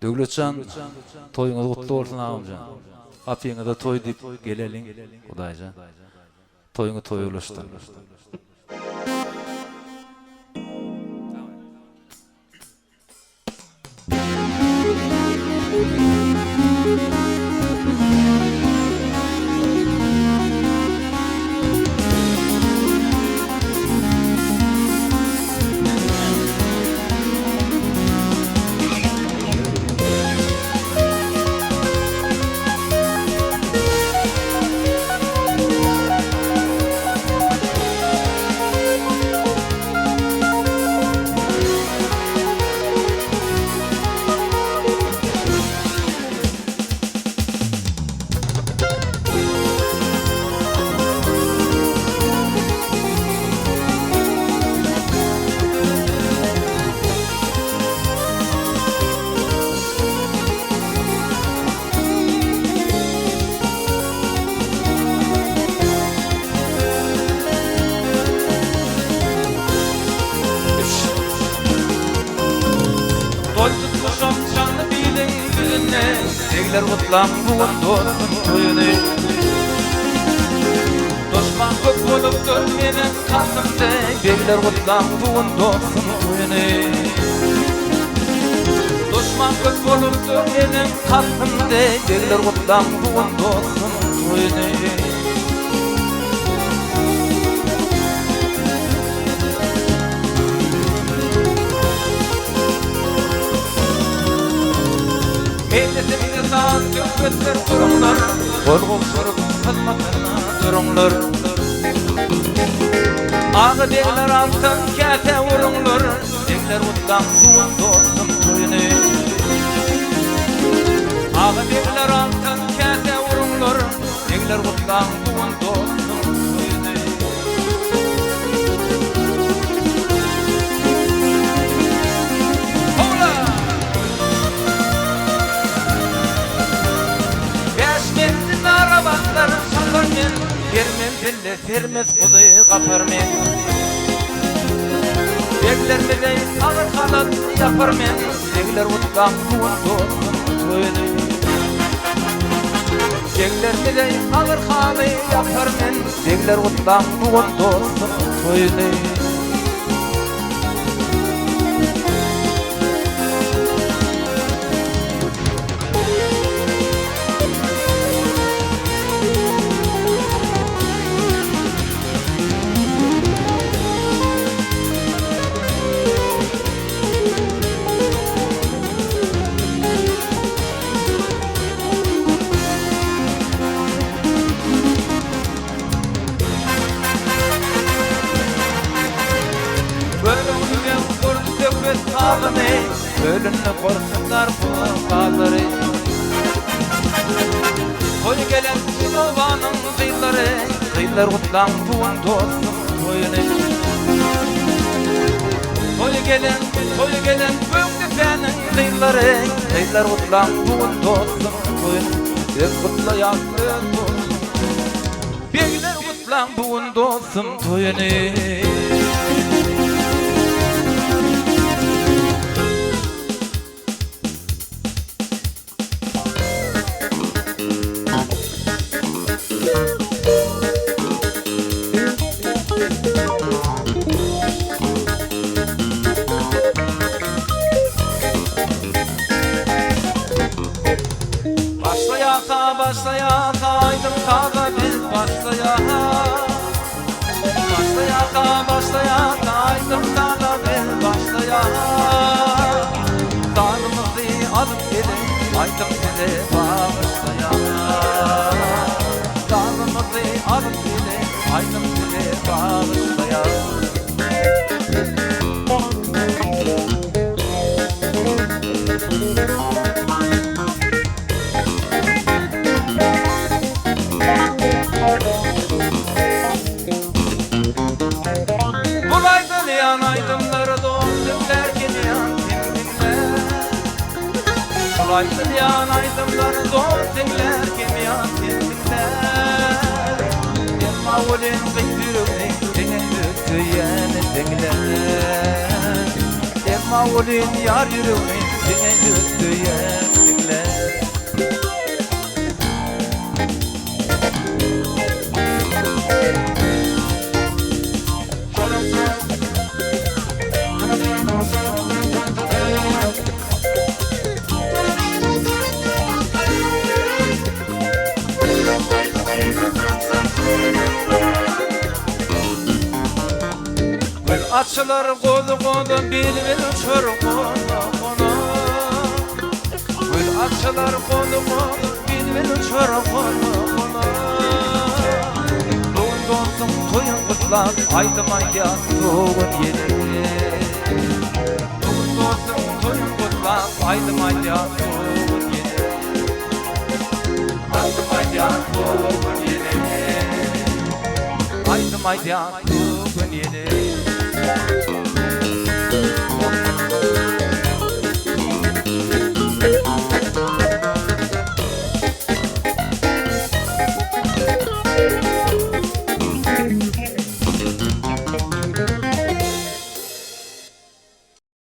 Döwletcan, toýuňyz gutly bolsun ağamjan. Apyňyza toý dip geleliň, Hudaýja. Toýuňy toý ulaşdyr. Egler gutlam bugun dostum toýuny. Dostman köp bolupdyr meniň kasymda, egler gutlam bugun dostum toýuny. Dostman köp bolupdyr meniň kasymda, egler gutlam bugun dostum toýuny. Milletimde sağ köpetler durumlar, Golguk sorup hizmetlerine durumlar. Ağı degler altın kete vurumlar, Degler utlan bugun dostum toýuny. Ağı degler altın kete vurumlar, Degler utlan bugun dostum toýuny. Vermem belle vermez kuzy gapar men. Egler bilen agyr halat yapar men. Egler utlan bugun dostum toýuny. Egler bilen agyr halat yapar men. Egler utlan bugun dostum toýuny. Ölünü korsunlar bu bağları. Toy gelen Silovanın kıyıları, Kıyılar kutlan bugun dostum toýuny. Toy gelen Göktepe'nin kıyıları, Kıyılar kutlan bugun dostum toýuny. Hep kutlayan dostum, Begler kutlan bugun dostum toýuny. Başlayata aydım taga biz başlayata. Başlayata aydım taga biz başlayata. Dağımızı alıp gelin aydım seni bağışlayata. Dağımızı alıp gelin aydım seni bağışlayata. Aydın yan aydınlar zor dinler kimyan dinler. Yemma olin kıytırıkni dinler yeni dinler. Yemma olin yar yürükni dinler açılar kolu kolu bilmel uçur kolu kolu. Gül açılar kolu kolu bilmel uçur kolu kolu. Doğun dostum toyun kutlak aydım aydan doğun yeni. Doğun dostum toyun kutlak aydım aydan doğun yeni. Aydım aydan doğun yeni. Aydım aydan doğun yeni.